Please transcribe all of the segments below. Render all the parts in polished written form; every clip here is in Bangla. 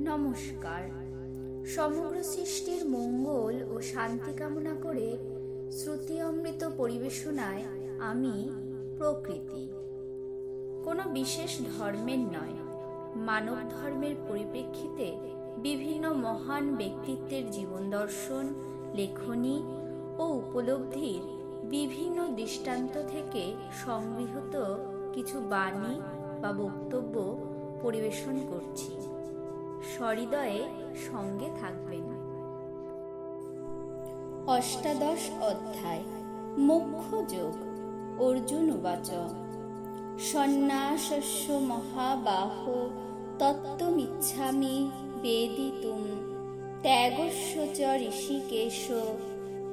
নমস্কার। সমগ্র সৃষ্টির মঙ্গল ও শান্তি কামনা করে শ্রুতি অমৃত পরিবেশনায় আমি প্রকৃতি। কোনো বিশেষ ধর্মের নয়, মানব ধর্মের পরিপ্রেক্ষিতে বিভিন্ন মহান ব্যক্তিত্বের জীবন দর্শন, লেখনী ও উপলব্ধির বিভিন্ন দৃষ্টান্ত থেকে সংগৃহীত কিছু বাণী বা বক্তব্য পরিবেশন করছি। সহৃদয়ে সঙ্গে থাকবেন। অষ্টাদশ অধ্যায়, মোক্ষ যোগ। অর্জুন উবাচ সন্ন্যাসস্য মহাবাহো তত্ত্বমিচ্ছামি বেদিতুম ত্যাগস্য চ ঋষিকেশ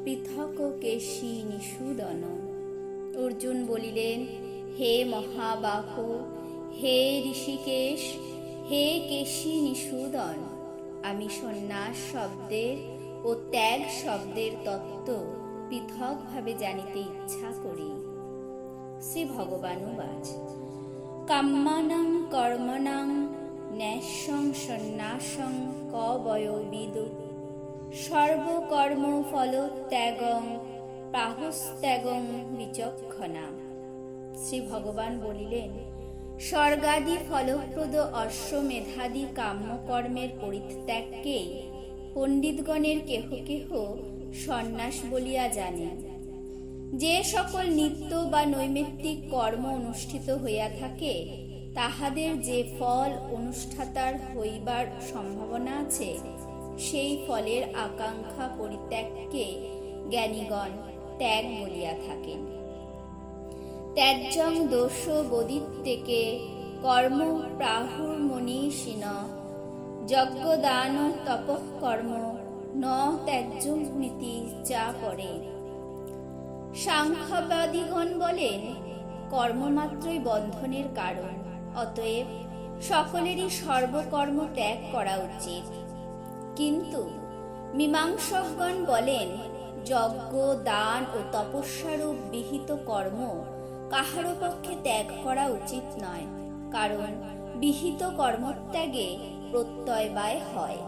পৃথক কেশী নিষূদন। অর্জুন বলিলেন, হে মহাবাহো, হে ঋষিকেশ, হে কেশী নিষূদন, আমি সন্ন্যাস শব্দের ও ত্যাগ শব্দের তত্ত্ব পৃথকভাবে জানিতে ইচ্ছা করি। শ্রী ভগবানুবাচ কাম্যানাং কর্মণাং ন্যাস্যং সন্ন্যাসং কবয়োবিদু সর্বকর্ম ফলত্যাগং প্রাহুস্ত্যাগং বিচক্ষণা। শ্রী ভগবান বলিলেন, স্বর্গাদি ফলপ্রদ অশ্বমেধাদি কাম্যকর্মের পরিত্যাগকেই পণ্ডিতগণের কেহ কেহ সন্ন্যাস বলিয়া জানেন। যে সকল নিত্য বা নৈমিত্তিক কর্ম অনুষ্ঠিত হইয়া থাকে, তাহাদের যে ফল অনুষ্ঠাতার হইবার সম্ভাবনা আছে, সেই ফলের আকাঙ্ক্ষা পরিত্যাগকে জ্ঞানীগণ ত্যাগ বলিয়া থাকেন। ত্যাজ্যং দোষ বোদিত্যেকে কর্ম প্রাহুর্মনীষিণ যজ্ঞদান তপঃ কর্ম ন ত্যাজ্যমিতি যা পড়ে। সাংখ্যবাদীগণ বলেন, কর্মমাত্রই বন্ধনের কারণ, অতএব সকলেরই সর্বকর্ম ত্যাগ করা উচিত। কিন্তু মীমাংসকগণ বলেন, যজ্ঞ, দান ও তপস্যারূপ বিহিত কর্ম কাহারও পক্ষে ত্যাগ করা উচিত নয়, কারণ বিহিত কর্মত্যাগে প্রত্যয় হয়।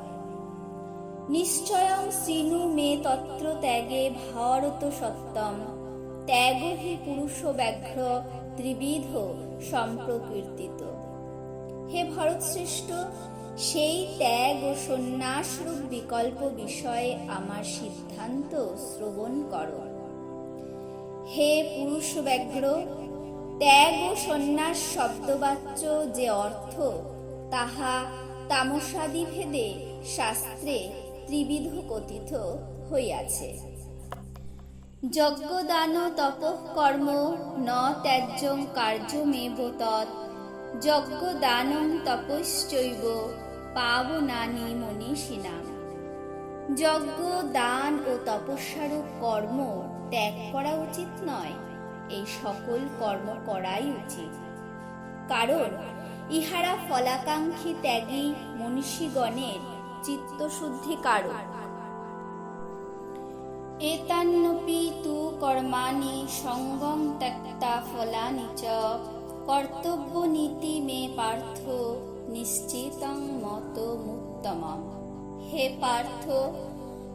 নিশ্চয়ং শৃণু মে তত্র ত্যাগে ভারত সত্যম ত্যাগ হি পুরুষ ব্যাঘ্র ত্রিবিধ সম্প্রকীর্তিত। হে ভরতশ্রেষ্ঠ, সেই ত্যাগ ও সন্ন্যাসরূপ বিকল্প বিষয়ে আমার সিদ্ধান্ত শ্রবণ করো। হে পুরুষ ব্যাঘ্র, ত্যাগ ও সন্ন্যাস শব্দবাচ্য যে অর্থ, তাহা তামসাদি ভেদে শাস্ত্রে ত্রিবিধ কথিত হইয়াছে। যজ্ঞদান তপঃ কর্ম ন ত্যাজ্যং কার্যমেব তৎ যজ্ঞদানং তপশ্চৈব পাবনানি মনীষিণাম। যজ্ঞ, দান ও তপস্যারূপ কর্ম ত্যাগ করা উচিত নয়, এই সকল কর্ম করাই উচিত, কারণ ইহারা ফলাকাঙ্ক্ষী ত্যাগী মনীষীগণের চিত্তশুদ্ধি কারক। এতান্নপি তু কর্মাণি সঙ্গং ত্যক্তা ফলানি চ কর্তব্য নীতি মে পার্থ নিশ্চিতং মতমুত্তমম। হে পার্থ,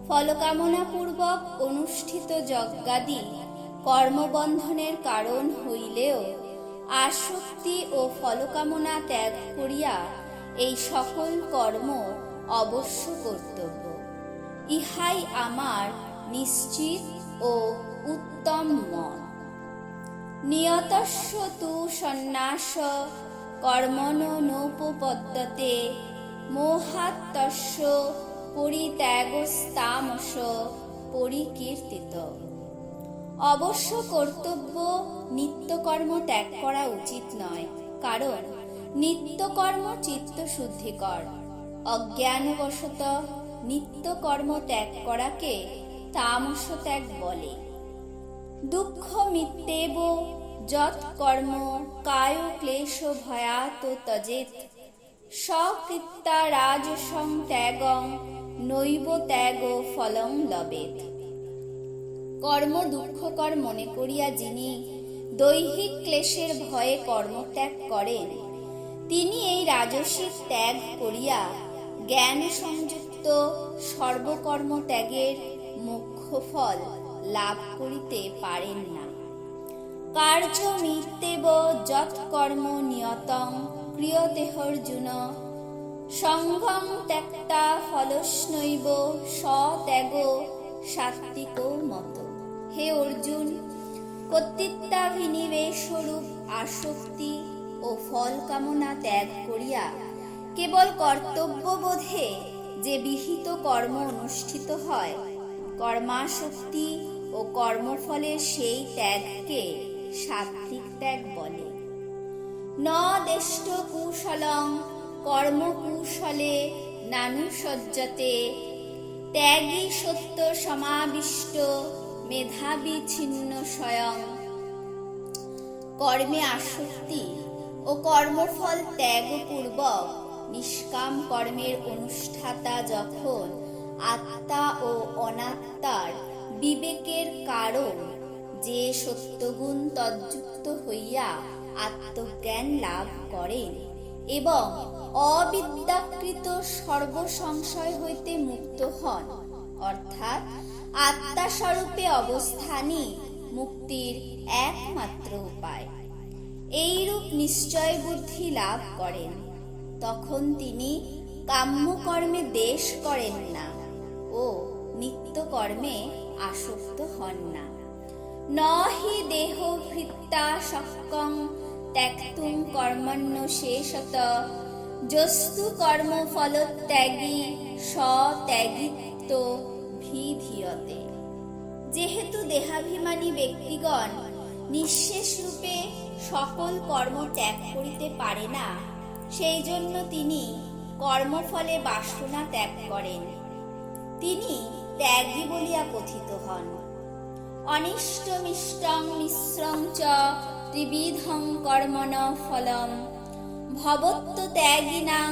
ফলকামনাপূর্বক অনুষ্ঠিত যজ্ঞাদি কর্মবন্ধনের কারণ হইলেও আসক্তি ও ফলকামনা ত্যাগ করিয়া এই সকল কর্ম অবশ্য কর্তব্য। ইহাই আমার নিশ্চিত ও উত্তম মত। নিয়তস্য তু সন্ন্যাস কর্মণ নোপপদ্যতে মোহাত্তস্য পরিত্যাগস্তামস পরিকীর্তিত। অবশ্য কর্তব্য নিত্যকর্ম ত্যাগ করা উচিত নয়, কারণ নিত্যকর্ম চিত্তশুদ্ধিকর। অজ্ঞানবশত নিত্যকর্ম ত্যাগ করাকে তামস ত্যাগ বলে। দুঃখ মিত্যেব যৎ কর্ম কায় ক্লেশ ভয়াত ত্যজেৎ সকৃত্যা রাজসং ত্যাগং নৈব ত্যাগ ফলং লবেৎ। কর্ম দুঃখকর মনে করিয়া যিনি দৈহিক ক্লেশের ভয়ে কর্মত্যাগ করেন, তিনি এই রাজসিক ত্যাগ করিয়া জ্ঞান সংযুক্ত সর্বকর্ম ত্যাগের মুখ্য ফল লাভ করিতে পারেন না। কার্যমিত্যেব যৎকর্ম নিয়তং ক্রিয়তেহর্জুন সঙ্গং ত্যক্তা ফলস্নৈব সত্যাগ সাত্বিক মত। হে অর্জুন, কর্তৃত্বাভিনিবেশরূপ আসক্তি ও ফল কামনা ত্যাগ করিয়া কেবল কর্তব্যবোধে যে বিহিত কর্ম অনুষ্ঠিত হয়, কর্মাসক্তি ও কর্মফলের সেই ত্যাগকে সাত্বিক ত্যাগ বলে। ন দেষ্ট কুশলং কর্মকুশলে নানুসজ্জতে ত্যাগী সত্য সমাবিষ্ট মেধাবী ছিন্ন স্বয়ং। কর্মে আসক্তি ও কর্মফল ত্যাগপূর্বক নিষ্কাম কর্মের অনুষ্ঠাতা যখন আত্মা ও অনাত্মার বিবেকের কারণ যে সত্যগুণ তদ্যুক্ত হইয়া আত্মজ্ঞান লাভ করেন এবং অবিদ্যাকৃত সর্বসংশয় হইতে মুক্ত হন, অর্থাৎ আত্মাস্বরূপে অবস্থানই মুক্তির একমাত্র উপায়, এইরূপ নিশ্চয় বুদ্ধি লাভ করেন, তখন তিনি কাম্যকর্মে দ্বেষ করেন না ও নিত্যকর্মে আসক্ত হন না। ন হি দেহভৃত্তা শক্যং ত্যক্তুং কর্মণ্য শেষত যস্তু কর্মফলত্যাগী সত্যাগিত্ব ভিধীয়তে। যেহেতু দেহাভিমানী ব্যক্তিগণ নিঃশেষ রূপে সকল কর্ম ত্যাগ করিতে পারে না, সেই জন্য তিনি কর্মফলে বাসনা ত্যাগ করেন। তিনি ত্যাগী বলিয়া কথিত হন। অনিষ্টমিষ্টং মিশ্রং চ ত্রিবিধং কর্মণ ফলম ভবত্য ত্যাগিনাং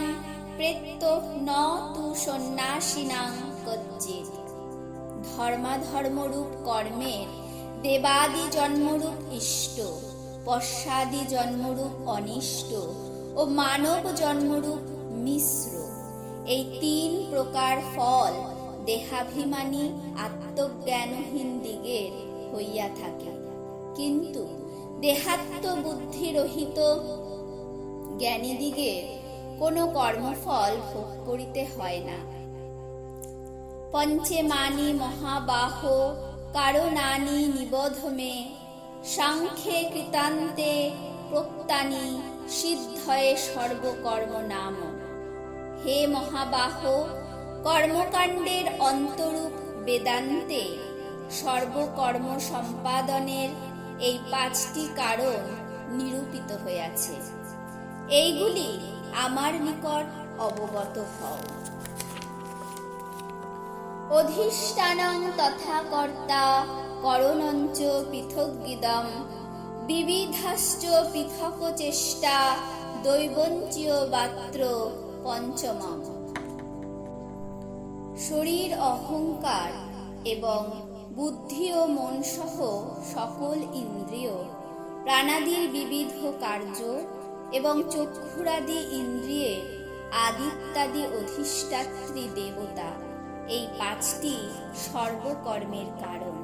প্রেত্য ন তু সন্ন্যাসিনাং কচ্চিৎ। ধর্মাধর্মরূপ কর্মের দেবাদি জন্মরূপ ইষ্ট, পশ্চাদি জন্মরূপ অনিষ্ট ও মানব জন্মরূপ মিশ্র, এই তিন প্রকার ফল দেহাভিমানী আত্মজ্ঞানহীন দিগের হইয়া থাকে, কিন্তু দেহাত্ম বুদ্ধি রহিত জ্ঞানীদিগের কোনো কর্মফল ভোগ করিতে হয় না। পঞ্চেমানি মহাবাহ কারণানি নিবোধমে সাংখ্যে কৃতান্তে প্রোক্তানি সিদ্ধয়ে সর্বকর্ম নাম। হে মহাবাহ, কর্মকাণ্ডের অন্তরূপ বেদান্তে সর্বকর্ম সম্পাদনের এই 5টি কারণ নিরূপিত হইয়াছে, এইগুলি আমার নিকট অবগত হও। অধিষ্ঠানং তথা কর্তা করণঞ্চ পৃথগ্বিদম বিবিধাশ্চ পৃথক চেষ্টা দৈবঞ্চীয় বাত্র পঞ্চমম। শরীর, অহংকার এবং বুদ্ধি ও মন সহ সকল ইন্দ্রিয়, প্রাণাদির বিবিধ কার্য এবং চক্ষুরাদি ইন্দ্রিয়ের আদিত্যাদি অধিষ্ঠাত্রী দেবতা, এই 5টি সর্বকর্মের কারণ।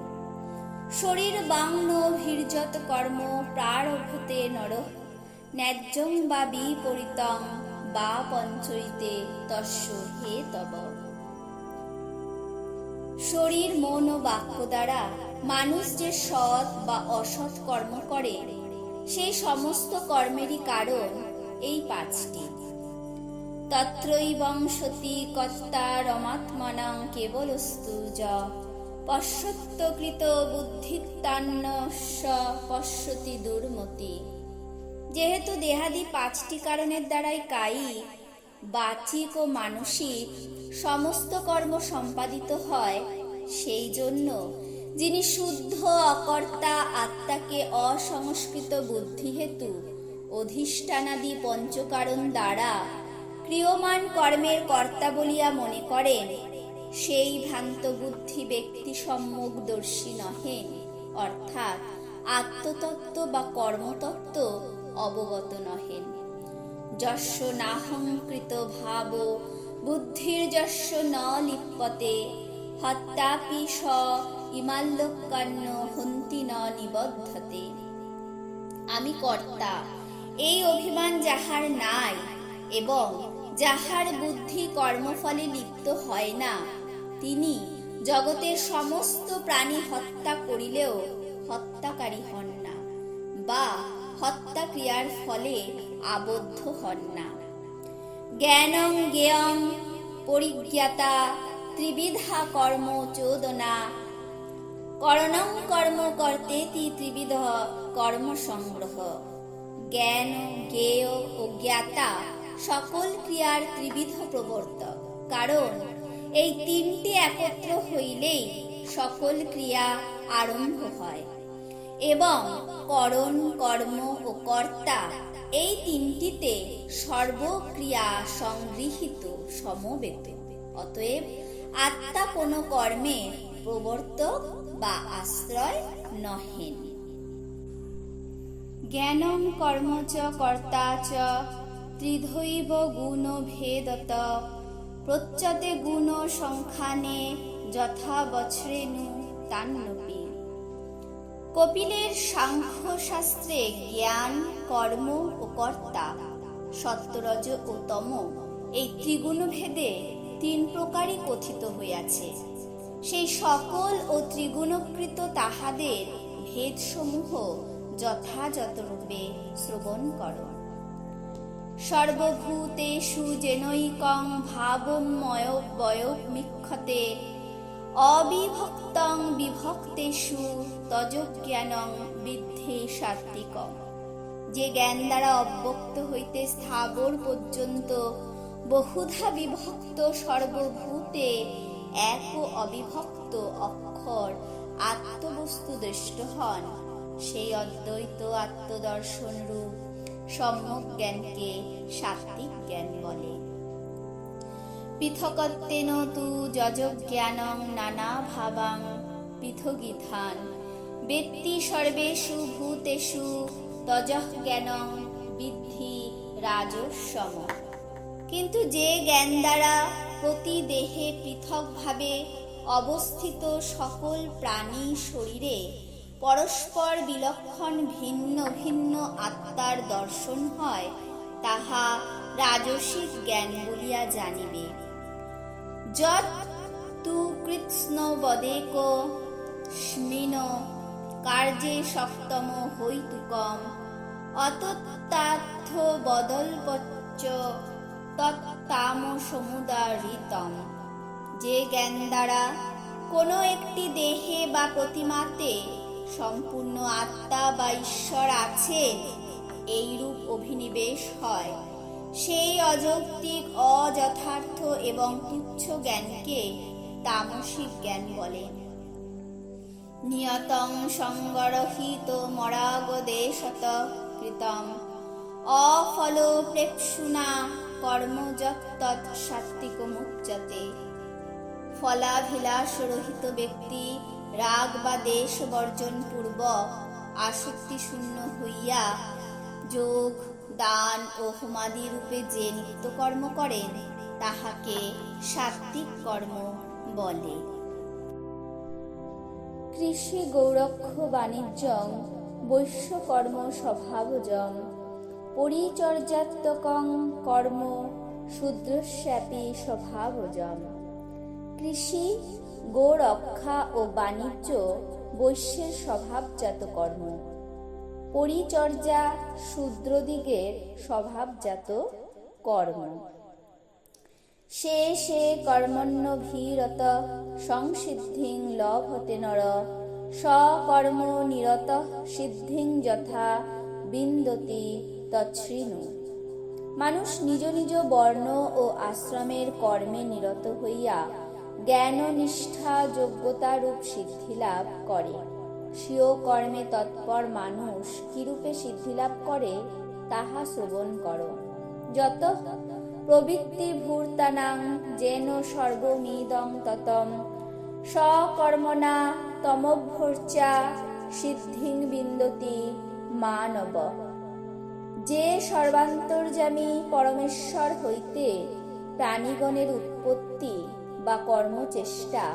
শরীর বাংন ভীর্যত কর্ম প্রারভতে নর ন্যায্যং বা বিপরীতং বা পঞ্চৈতে তস্য হে তব। শরীর, মন ও বাক্য দ্বারা মানুষ যে সৎ বা অসৎ কর্ম করে, সেই সমস্ত কর্মেরই কারণ এই 5টি। তত্রৈবং সতি কর্তা রমাত্মনং কেবলস্তু য পশ্যত্যকৃত বুদ্ধিত্তান্যস্য পশ্যতি দুর্মতি। যেহেতু দেহাদি 5টি কারণের দ্বারাই কায়িক, বাচিক ও মানসিক সমস্ত কর্ম সম্পাদিত হয়, সেই জন্য যিনি শুদ্ধ অকর্তা আত্মাকে অসংস্কৃত বুদ্ধি হেতু অধিষ্ঠানাদি পঞ্চকারণ দ্বারা ক্রিয়মান কর্মের কর্তা বলিয়া মনে করেন, সেই ভ্রান্ত বুদ্ধি ব্যক্তি সম্যকদর্শী নহেন, অর্থাৎ আত্মতত্ত্ব বা কর্মতত্ত্ব অবগত নহেন। যস্য নাহংকৃত ভাব বুদ্ধির্যস্য ন লিপ্যতে হত্যাপি স ইমাল্লোকান্ন হন্তি ন নিবদ্ধতে। আমি কর্তা, এই অভিমান যাহার নাই এবং যাহার বুদ্ধি কর্মফলে লিপ্ত হয় না, তিনি জগতের সমস্ত প্রাণী হত্যা করিলেও হত্যাকারী হন না বা হত্যা ক্রিয়ার ফলে আবদ্ধ হন না। জ্ঞানং জ্ঞেয়ং পরিজ্ঞাতা ত্রিবিধা কর্ম চোদনা করণং কর্ম কর্তেতি ত্রিবিধ কর্ম সংগ্রহ। জ্ঞান, জ্ঞেয় ও জ্ঞাতা সকল ক্রিয়ার ত্রিবিধ প্রবর্তক, কারণ এই তিনটি একত্র হইলেই সকল ক্রিয়া আরম্ভ হয় এবং করণ, কর্ম ও কর্তা এই তিনটিতে সর্বক্রিয়া সংগৃহীত সমবেত। অতএব আত্মা কোনো কর্মের প্রবর্তক বা আশ্রয় নহেন। জ্ঞানং কর্ম চ কর্তা চ ত্রিধৈব গুণ ভেদত প্রচ্যতে গুণ সংখ্যানে যথা বছরেণু তান্নপি। কপিলের সাংখ্য শাস্ত্রে জ্ঞান, কর্ম ও কর্তা, সত্ত্বরজ ও তম এই ত্রিগুণ ভেদে তিন প্রকারই কথিত হইয়াছে। সেই সকল ও ত্রিগুণকৃত তাহাদের ভেদসমূহ যথাযথ রূপে শ্রবণ কর। সর্বভূতেষু যেনৈকং ভাবময়বয়মিক্ষতে অবিভক্তং বিভক্তেষু তজ্জ্ঞানং বিদ্ধি সাত্ত্বিকং। যে জ্ঞান দ্বারা অব্যক্ত হইতে স্থাবর পর্যন্ত বহুধা বিভক্ত সর্বভূতে এক ও অবিভক্ত অক্ষর আত্মবস্তু দৃষ্ট হন, সেই অদ্বৈত আত্মদর্শন রূপ সম্যক জ্ঞানকে সাত্ত্বিক জ্ঞান বলে। পৃথকত্বেন তু যজ্জ্ঞানং নানা ভাবাং পৃথগিধান বেত্তি সর্বেষু ভূতেষু তজ্জ্ঞানং বিদ্ধি রাজসম। কিন্তু যে জ্ঞান দ্বারা প্রতি দেহে পৃথকভাবে অবস্থিত সকল প্রাণী শরীরে পরস্পর বিলক্ষণ ভিন্ন ভিন্ন আত্মার দর্শন হয়, তাহা রাজসিক জ্ঞান বলিয়া জানিবে। যৎ তু কৃৎস্ন বদেক স্মিন কার্যে সপ্তম হৈতুকম অতত্তার্থ বদল্পচ্চ তত্তাম সমুদারিতম। যে জ্ঞান দ্বারা কোনো একটি দেহে বা প্রতিমাতে সম্পূর্ণ আত্মা বা ঈশ্বর আছে এইরূপ অভিনিবেশ হয়, সেই অযৌক্তিক, অযথার্থ এবং তুচ্ছ জ্ঞানকে তামসিক জ্ঞান বলে। নিয়তং সংগরহিত মরাগদেশত কৃতম অফল প্রেক্ষুনা কর্ম যৎ সাত্ত্বিকমুচ্যতে। ফলাভিলাষ রহিত ব্যক্তি রাগ বা দেশ বর্জন পূর্বক আসক্তি শূন্য হইয়া যোগ, দান ও হোমাদি রূপে যে নিত্য কর্ম করেন তাহাকে সাত্ত্বিক কর্ম বলে। কৃষি গৌরক্ষ বাণিজ্যং বৈশ্যকর্ম স্বভাবজং পরিচর্যাত্মকং কর্ম শূদ্রস্যাপি স্বভাবজং। কৃষি, গোরক্ষা ও বাণিজ্য বৈশ্যের স্বভাবজাত কর্ম, পরিচর্যা শূদ্রদিগের স্বভাবজাত কর্ম। সে কর্মণ্যভিরত সংসিদ্ধিং লভতে নর সকর্ম নিরত সিদ্ধিং যথা বিন্দতি তচ্ছৃণু। মানুষ নিজ নিজ বর্ণ ও আশ্রমের কর্মে নিরত হইয়া জ্ঞান নিষ্ঠা যোগ্যতারূপ সিদ্ধি লাভ করে। স্বীয় কর্মে তৎপর মানুষ কিরূপে সিদ্ধি লাভ করে তাহা শ্রবণ কর। যত প্রবৃত্তি ভূর্তানাং যেন সর্বমিদং ততম সকর্মণা তমভ্যর্চা সিদ্ধিং বিন্দতি মানব। যে সর্বান্তর্যামী পরমেশ্বর হইতে প্রাণীগণের উৎপত্তি বা কর্মচেষ্টা,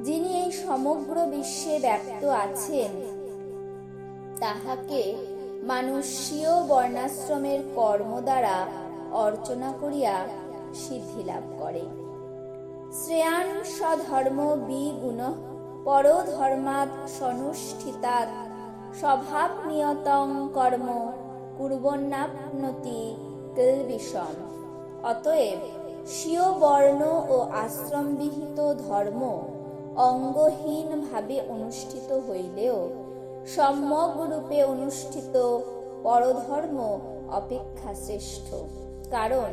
যিনি এই সমগ্র বিশ্বে ব্যপ্ত আছেন, তাহাকে মানুষ স্বীয় বর্ণাশ্রমের কর্ম দ্বারা অর্চনা করিয়া সিদ্ধি লাভ করে। শ্রেয়ান স্বধর্ম বিগুণ পরধর্মাৎ সনুষ্ঠিতাৎ স্বভাব নিয়তং কর্ম কুর্বন্নাপ্নোতি কিলবিষম। অতএব স্বীয় বর্ণ ও আশ্রমবিহিত ধর্ম অঙ্গহীন ভাবে অনুষ্ঠিত হইলেও সম্যক রূপে অনুষ্ঠিত পরধর্ম অপেক্ষা শ্রেষ্ঠ। কারণ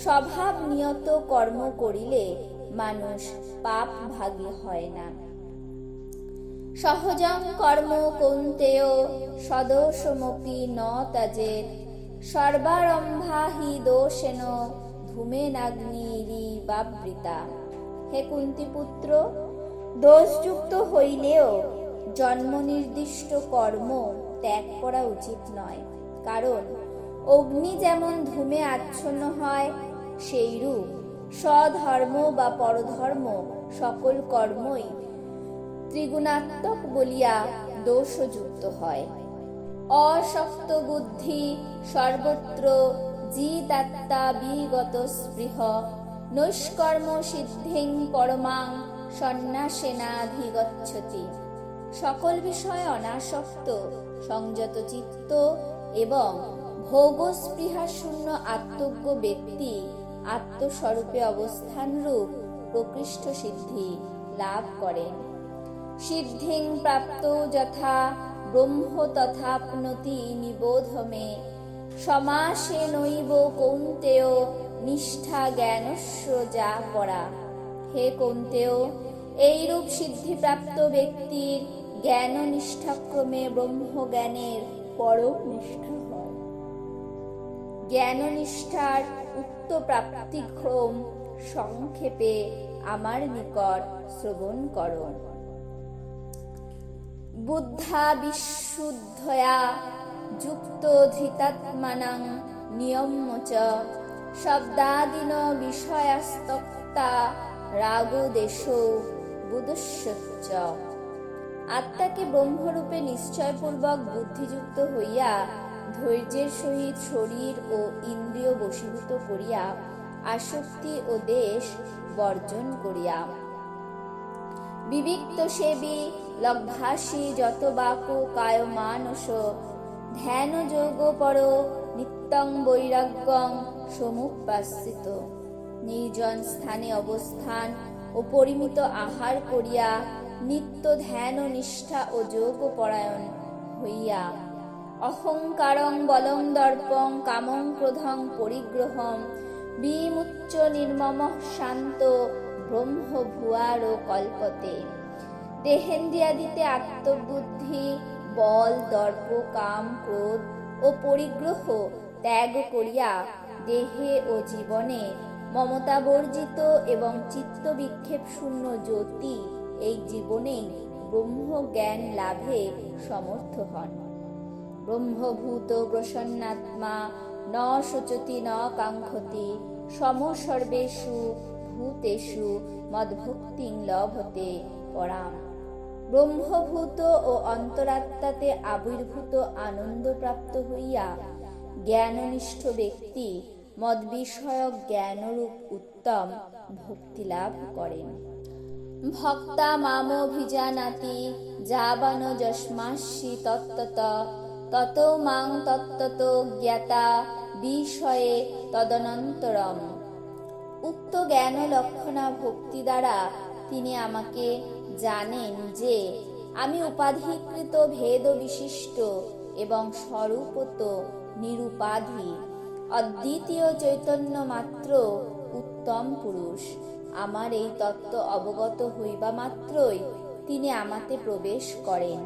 স্বভাব নিয়ত কর্ম করিলে মানুষ পাপ ভাগী হয় না। সহজং কর্ম কৌন্তেয় সদোষমপি ন ত্যাজেৎ সর্বারম্ভা হি দোষেন ধূমেনাগ্নিরিবাবৃতা। হে কুন্তিপুত্র, দোষযুক্ত হইলেও জন্ম নির্দিষ্ট কর্ম ত্যাগ করা উচিত নয়। কারণ অগ্নি যেমন ধূমে আচ্ছন্ন হয়, সেইরূপ স্বধর্ম বা পরধর্ম সকল কর্মই ত্রিগুণাত্মক বলিয়া দোষযুক্ত হয়। অশক্ত বুদ্ধি সর্বত্র জিতাত্মা বিগত স্পৃহ নৈষ্কর্ম সিদ্ধিং পরমাং সন্ন্যাসেনাধিগচ্ছতি। সকল বিষয়ে অনাসক্ত সংযত চিত্ত এবং ভোগস্পৃহা শূন্য আত্মজ্ঞ ব্যক্তি আত্মস্বরূপে অবস্থানরূপ প্রকৃষ্ট সিদ্ধি লাভ করেন। সিদ্ধিং প্রাপ্ত যথা ব্রহ্ম তথাপ্নতি নিবোধ মে সমাসেনৈব কৌন্তেয় নিষ্ঠা জ্ঞানস্য যা পরা। হে কৌন্তেয়, এইরূপ সিদ্ধিপ্রাপ্ত ব্যক্তির জ্ঞান নিষ্ঠাক্রমে ব্রহ্মজ্ঞানের পরম নিষ্ঠা হয়। জ্ঞান নিষ্ঠার উক্ত প্রাপ্তিক্রম সংক্ষেপে আমার নিকট শ্রবণ করো। বুদ্ধা বিশুদ্ধয়া যুক্ত ধৃতাত্মানাং নিয়ম্য চ শব্দাদিন বিষয়াস্তক্তা রাগদেশো বুধস্য। আত্মাকে ব্রহ্মরূপে নিশ্চয়পূর্বক বুদ্ধিযুক্ত হইয়া ধৈর্যের সহিত শরীর ও ইন্দ্রিয় বশীভূত করিয়া আসক্তি ও দেশ বর্জন করিয়া বিবিক্ত সেবী লগ্ভাসী যত বাক কায় মানস ধ্যান যোগ পর নিত্যং বৈরাগ্যং সমুপাশ্রিত। নির্জন স্থানে অবস্থান ও পরিমিত আহার করিয়া নিত্য ধ্যান নিষ্ঠা ও যোগ পরায়ণ হইয়া অহংকারং বলং দর্পং কামং ক্রোধং পরিগ্রহম বিমুচ্চ নির্মম শান্ত ব্রহ্ম ভুয়ার কল্পতে। দেহেন্দ্রিয়াদিতে আত্মবুদ্ধি বল দর্প কাম ক্রোধ ও পরিগ্রহ ত্যাগ করিয়া দেহে ও জীবনে মমতা বর্জিত এবং চিত্ত বিক্ষেপ শূন্য জ্যোতি এই জীবনেই ব্রহ্ম জ্ঞান লাভে সমর্থ হন। ব্রহ্মভূত প্রসন্নাত্মা ন শুচতি ন কাঙ্ক্ষতি সমসর্বেষু ভূতেষু মদ্ভক্তিং লভতে পরাম। ব্রহ্মভূত ও অন্তরাত্মাতে আবির্ভূত আনন্দ প্রাপ্ত হইয়া জ্ঞাননিষ্ঠ ব্যক্তি মদ্বিষয়ক জ্ঞানরূপ উত্তম ভক্তি লাভ করেন। ভক্তা মামভিজানাতি যাবান যস্মাসি তত্ত্বত তত মাং তত্ত্বত জ্ঞাতা বিষয়ে তদনন্তরম। উক্ত জ্ঞান লক্ষণা ভক্তি দ্বারা তিনি আমাকে জানেন যে আমি উপাধিকৃত ভেদ বিশিষ্ট এবং স্বরূপত নিরুপাধি অদ্বিতীয় চৈতন্য মাত্র উত্তম পুরুষ। আমার এই তত্ত্ব অবগত হইবা মাত্রই তিনি আমাতে প্রবেশ করেন।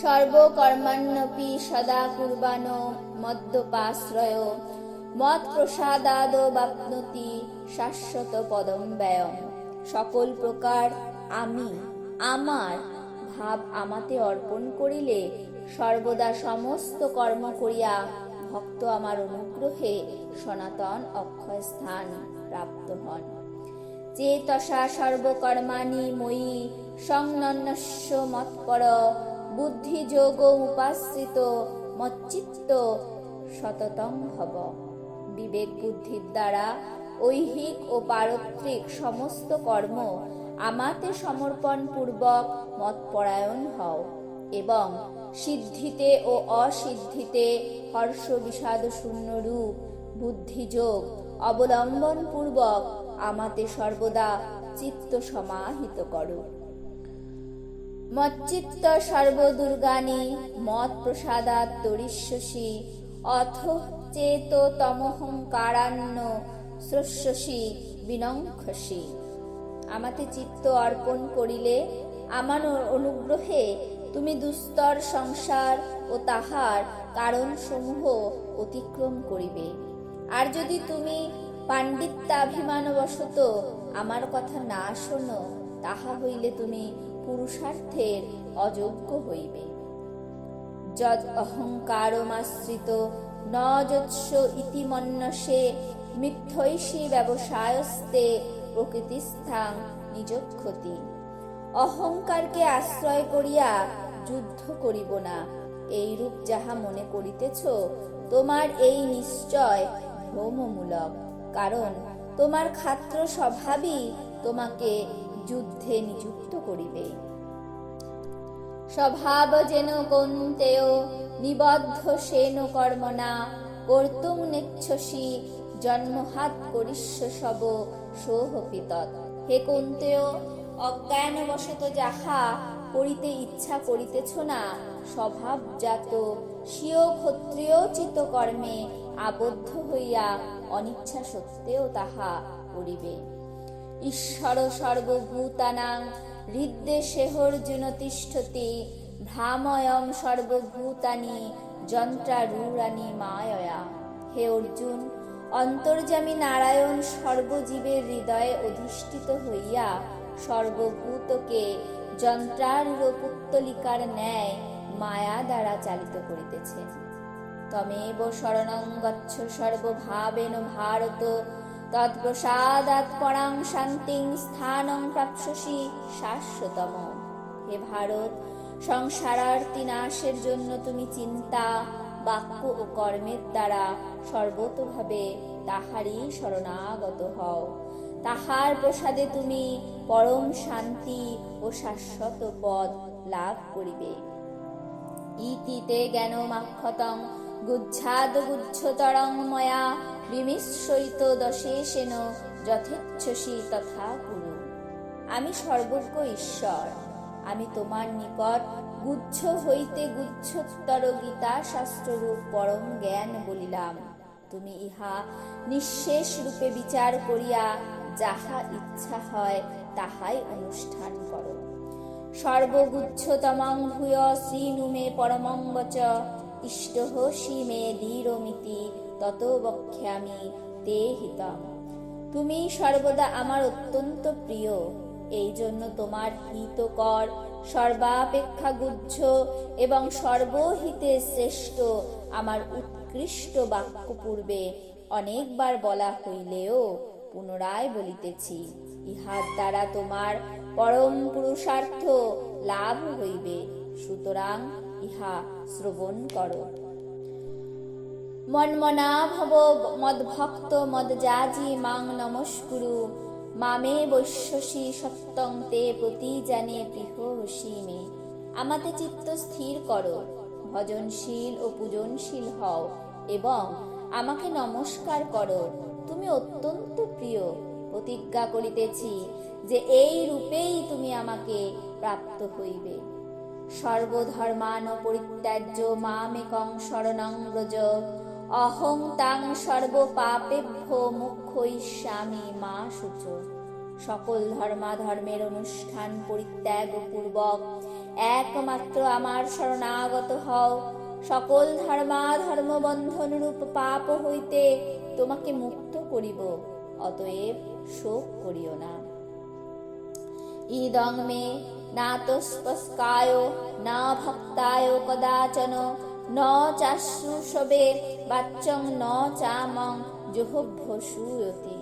সর্বকর্মাণ্যপি সদা কুর্বাণো মদ্যপাশ্রয় মৎ প্রসাদাদ বাপ্নতি শাশ্বত পদম ব্যয়ম। সকল প্রকার আমি আমার ভাব আমাতে অর্পণ করিলে সর্বদা সমস্ত কর্ম করিয়া ভক্ত আমার অনুগ্রহে সনাতন অক্ষয় স্থান প্রাপ্ত হন। চেতসা সর্বকর্মাণি ময়ি সংনন্যস্য মৎপর বুদ্ধিযোগ উপাশ্রিত মচ্চিত্ত সততং ভব। বিবেক বুদ্ধির দ্বারা ঐহিক ও পারত্রিক সমস্ত কর্ম আমাতে সমর্পণ পূর্বক মৎপরায়ণ হও এবং সিদ্ধিতে ও অসিদ্ধিতে হর্ষ বিষাদ শূন্য রূপ বুদ্ধিযোগ অবলম্বন পূর্বক আমাতে সর্বদা চিত্ত সমাহিত করো। মচ্চিত্ত সর্বদুর্গানি মৎ প্রসাদাৎ তরিষ্যসি অথ চেত তমহংকারান্ন স্রস্যসি বিনঙ্ক্ষসি। আমাতে চিত্ত অর্পণ করিলে আমার অনুগ্রহে তুমি দুস্তর সংসার ও তাহার কারণ সমূহ অতিক্রম করিবে। আর যদি তুমি পাণ্ডিত্যাভিমানবশত আমার কথা না শোনো, তাহা হইলে তুমি পুরুষার্থের অযোগ্য হইবে। যদ অহংকারমাশ্রিত ন যৎস ইতি মন্যসে মিথ্যৈষী ব্যবসায়স্তে প্রকৃতিস্থাং নিজক্ষতি। অহংকারকে আশ্রয় করিয়া যুদ্ধ করিব না, এইরূপ যাহা মনে করিতেছ, তোমার এই নিশ্চয় ভ্রমমূলক। কারণ তোমার ক্ষাত্র স্বভাবই তোমাকে যুদ্ধে নিযুক্ত করিবে। স্বভাব যেন কৌন্তেয় নিবদ্ধ সেন কর্মণা কর্তুং নেচ্ছসি জন্মহাত করিষ্য সব সোহপিতৎ। হে কৌন্তেয়, অজ্ঞানবশত যাহা করিতে ইচ্ছা করিতেছ না, স্বভাবজাত স্বীয় ক্ষত্রিয়োচিত কর্মে আবদ্ধ হইয়া অনিচ্ছা সত্ত্বেও তাহা করিবে। ঈশ্বর সর্বভূতানাং হৃদ্দেশেহর্জুন তিষ্ঠতি ভ্রাময়ং সর্বভূতানি যন্ত্রারূঢ়ানি মায়য়া। হে অর্জুন, অন্তর্যামী নারায়ণ সর্বজীবের হৃদয়ে অধিষ্ঠিত হইয়া সর্বভূতকে যন্ত্রারূঢ় পুত্তলিকার ন্যায় মায়া দ্বারা চালিত করিতেছেন। তমেব শরণং গচ্ছ সর্বভাবেন ভারত তৎপ্রসাদাৎ পরাং শান্তিং স্থানং প্রাপ্স্যসি শাশ্বতম। হে ভারত, সংসারার্থী নাশের জন্য তুমি চিন্তা, বাক্য ও কর্মের দ্বারা সর্বতোভাবে তাহারই শরণাগত হও। তাহার প্রসাদে তুমি পরম শান্তি ও শাশ্বত পদ লাভ করিবে। ইতিতে জ্ঞানমাক্ষতং গুচ্ছাদ গুচ্ছতরং ময়া বিমিশ্রিত দশেশেন যথেচ্ছসি তথা কুরু। আমি সর্বজ্ঞ ঈশ্বর, আমি তোমার নিকট গুচ্ছ হইতে গুচ্ছোত্তর গীতা শাস্ত্ররূপ পরম জ্ঞান বলিলাম। তুমি ইহা নিঃশেষ রূপে বিচার করিয়া যাহা ইচ্ছা হয় তাহাই অনুষ্ঠান করো। সর্বগুচ্ছতমং ভূয় শ্রীনুমে পরমং বচ ইষ্টঃ মে ধীরমিতি তত বক্ষ্যামি তে হিতম। তুমি সর্বদা আমার অত্যন্ত প্রিয়, এই জন্য তোমার হিতকর সর্বাপেক্ষা গুহ্য এবং সর্বহিতে শ্রেষ্ঠ আমার উৎকৃষ্ট বাক্য পূর্বে অনেকবার বলা হইলেও পুনরায় বলিতেছি। ইহার দ্বারা তোমার পরম পুরুষার্থ লাভ হইবে, সুতরাং ইহা শ্রবণ করো। মন্মনা ভব মদ্ভক্ত মদ্যাজি মাং নমস্কুরু মামে বৈশ্যসি সত্যং তে প্রতিজানে প্রিয়সি মে। আমাতে চিত্ত স্থির করো, ভজনশীল ও পূজনশীল হও এবং আমাকে নমস্কার করো। তুমি অত্যন্ত প্রিয়। প্রতিজ্ঞা করিতেছি যে এই রূপেই তুমি আমাকে প্রাপ্ত হইবে। সর্বধর্মান পরিত্যাজ্য মামেকং শরণং ব্রজ অহং তাং সর্বপাপেভ্য মুখ্যইষ্যামি মা শুচ। সকল ধর্মাধর্মের অনুষ্ঠান পরিত্যাগ পূর্বক একমাত্র আমার শরণাগত হও। সকল ধর্মাধর্ম বন্ধন রূপ পাপ হইতে তোমাকে মুক্ত করিব, অতএব শোক করিও না। ইদং মে না তস্পস্কায় না ভক্তায় কদাচন ন চাশ্রুষবে বাচ্চং ন চামং জুহুভ্য শুয়তি।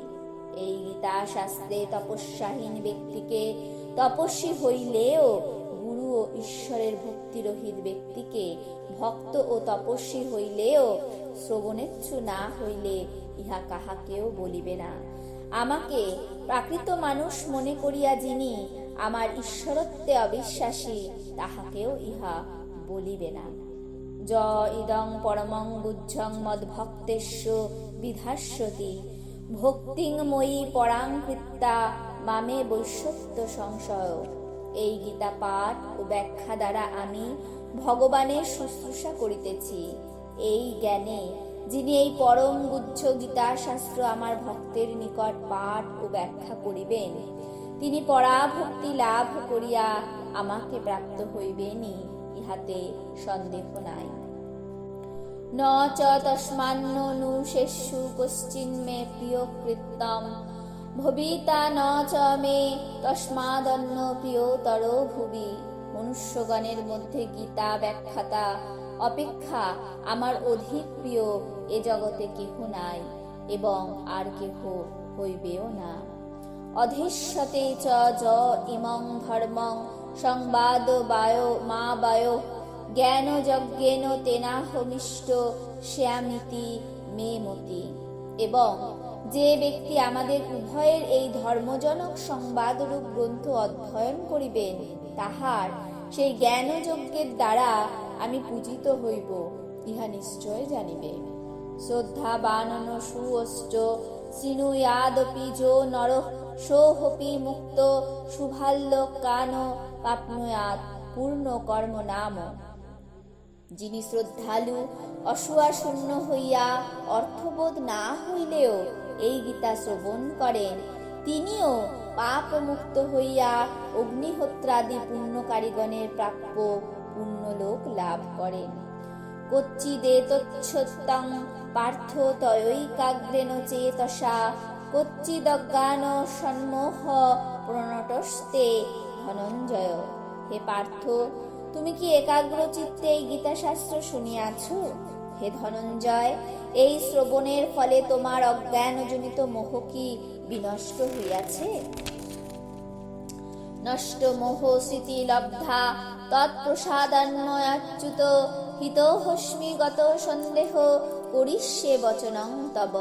এই গীতা শাস্ত্রে তপস্যাহীন ব্যক্তিকে তপস্বী হইলেও গুরু ও ঈশ্বরের ভক্তিরহিত ব্যক্তিকে ভক্ত ও তপস্বী হইলেও শ্রবণেচ্ছু না হইলে ইহা কাহাকেও বলিবে না। আমাকে প্রাকৃত মানুষ মনে করিয়া যিনি আমার ঈশ্বরত্বে অবিশ্বাসী তাহাকেও ইহা বলিবে না। য ইদং পরমং বুদ্ধং মদ্ভক্তেস্য বিধাস্যতি ভক্তিং ময়ি পরাং কৃত্তা মামে বৈশ্যত্য সংশয়। এই গীতা পাঠ ও ব্যাখ্যা দ্বারা আমি ভগবানের শুশ্রূষা করিতেছি। এই জ্ঞানে যিনি এই পরম গুচ্ছ গীতা শাস্ত্র আমার ভক্তের নিকট পাঠ ও ব্যাখ্যা করিবেন, তিনি পরাভক্তি লাভ করিয়া আমাকে প্রাপ্ত হইবেনই, ইহাতে সন্দেহ নাই। ন চ তস্মান্ন নু শেষু কশ্চিন্মে প্রিয় কৃত্যম ভবিতা ন চ মে তস্মাদন্য প্রিয়তর ভুবি। মনুষ্যগণের মধ্যে গীতা ব্যাখ্যাতা অপেক্ষা আমার অধিক প্রিয় এ জগতে কেহ নাই এবং আর কেহ হইবেও না। অধীষ্যতে চ য ইমং ধর্মং সংবাদ বায় মা বায় জ্ঞান যজ্ঞেন তেনাহমিষ্ট শ্যামিতি মে মতি। এবং যে ব্যক্তি আমাদের উভয়ের এই ধর্মজনক সংবাদরূপ গ্রন্থ অধ্যয়ন করিবেন, তাহার সেই জ্ঞানযজ্ঞের দ্বারা আমি পূজিত হইব, ইহা নিশ্চয় জানিবে। শ্রদ্ধাবানন সুঅষ্ট শৃণুয়াদপি যো নরঃ সোহপি মুক্ত শুভাল্লোকান পাপ্নুয়াৎ পূর্ণ কর্ম নাম। যিনি শ্রদ্ধালু অসূয়াশূন্য হইয়া অর্থবোধ না হইলেও এই গীতা শ্রবণ করেন, তিনিও পাপ মুক্ত হইয়া অগ্নিহোত্রাদি পুণ্যকারীগণের প্রাপ্য পুণ্যলোক লাভ করেন। কচ্চিদেতচ্ছত্যং পার্থ তয়ৈকাগ্রেণ চেতসা কচ্চিদজ্ঞান সন্মোহ প্রণতস্তে ধনঞ্জয়। হে পার্থ, তুমি কি একাগ্র চিত্তে এই গীতা শাস্ত্র শুনিয়াছ? হে ধনঞ্জয়, এই শ্রবণের ফলে তোমার অজ্ঞানজনিত মোহ কি বিনষ্ট হইয়াছে? নষ্ট মোহ স্মৃতি লব্ধা তৎপ্রসাদান্ময়াচ্যুত হিতোহস্মি গত সন্দেহ করিষ্যে বচনং তব।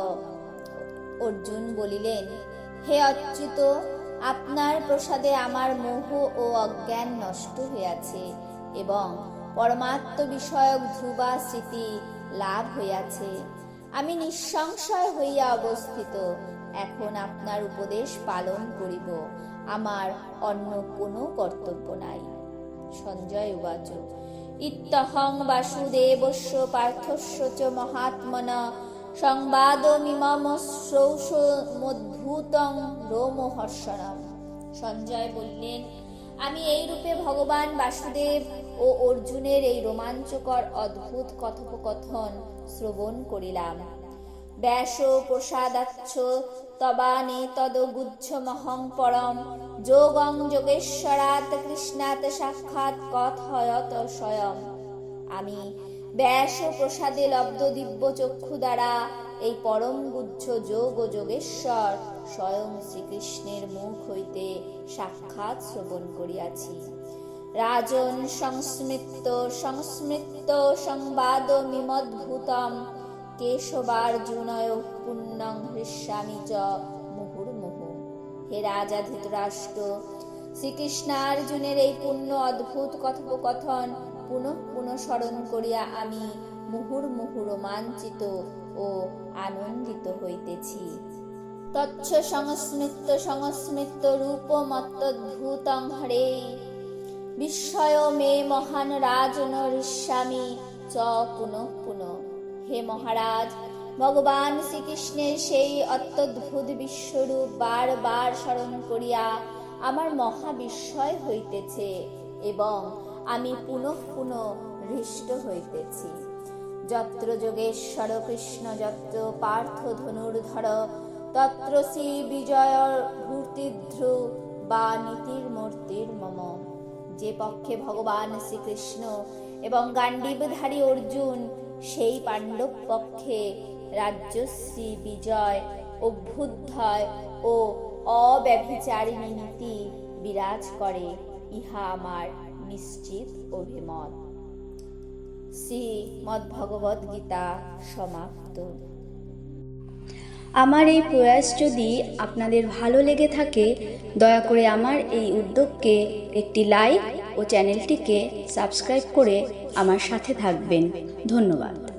অর্জুন বলিলেন, হে অচ্যুত, আপনার প্রসাদে আমার মোহ ও অজ্ঞান নষ্ট হইয়াছে এবং পরমাত্ম বিষয়ক ধ্রুবা স্মৃতি লাভ হইয়াছে। আমি নিঃসংশয় হইয়া অবস্থিত। এখন আপনার উপদেশ পালন করিব, আমার অন্য কোনো কর্তব্য নাই। সঞ্জয় উবাচ ইত্যহং বাসুদেবস্য পার্থস্য চ মহাত্মনা সংবাদমিমম শ্রৌষমদ্ভূতং রোমহর্ষণম। সঞ্জয় বললেন, আমি এই রূপে ভগবান বাসুদেব ও অর্জুনের এই রোমাঞ্চকর অদ্ভুত কথোপকথন শ্রবণ করিলাম। ব্যাস প্রসাদাচ্ছ তবানে তদগুচ্ছমহং পরম যোগং যোগেশ্বরাৎ কৃষ্ণাৎ সাক্ষাৎ কথয়ত স্বয়ং। আমি ব্যাস প্রসাদে লব্ধ দিব্য চক্ষু দ্বারা এই পরম গুচ্ছ যোগ ও যোগেশ্বর স্বয়ং শ্রীকৃষ্ণের মুখ হইতে সাক্ষাৎ শ্রবণ করিয়াছি। রাজন সংস্মৃত সংবাদমিমদ্ভূতম কেশবার্জুনয় পুণ্যং হৃষ্যামি চ মুহুর্মুহু। হে রাজা ধৃতরাষ্ট্র, শ্রীকৃষ্ণার্জুনের এই পুণ্য অদ্ভুত কথোপকথন পুনঃ পুনঃ স্মরণ করিয়া আমি মুহুর্মুহু রোমাঞ্চিত ও আনন্দিত হইতেছি। তচ্ছ সংস্মৃত রূপমত্যদ্ভুতং হরে বিস্ময় মে মহান রাজন হৃষ্যামি চ পুনঃ পুনঃ। হে মহারাজ, ভগবান শ্রীকৃষ্ণের সেই অত্যদ্ভুত বিশ্বরূপ বারবার স্মরণ করিয়া আমার মহা বিস্ময় হইতেছে এবং আমি পুনঃ পুনঃ হৃষ্ট হইতেছি। যত্র যোগেশ্বর কৃষ্ণ যত্র পার্থ ধনুর্ধর তত্র শ্রী বিজয় ভূতিধ্রু বা নীতির মূর্তির মম। যে পক্ষে ভগবান শ্রীকৃষ্ণ এবং গাণ্ডীবধারী অর্জুন, সেই পাণ্ডব পক্ষে রাজ্যশ্রী বিজয় অভ্যুদয় ও অব্যভিচারিণী নীতি বিরাজ করে, ইহা আমার নিশ্চিত অভিমত। শ্রীমদ্ভগবদ্গীতা সমাপ্ত। আমার এই প্রয়াস যদি আপনাদের ভালো লেগে থাকে, দয়া করে আমার এই উদ্যোগকে একটি লাইক ও চ্যানেলটিকে সাবস্ক্রাইব করে আমার সাথে থাকবেন। ধন্যবাদ।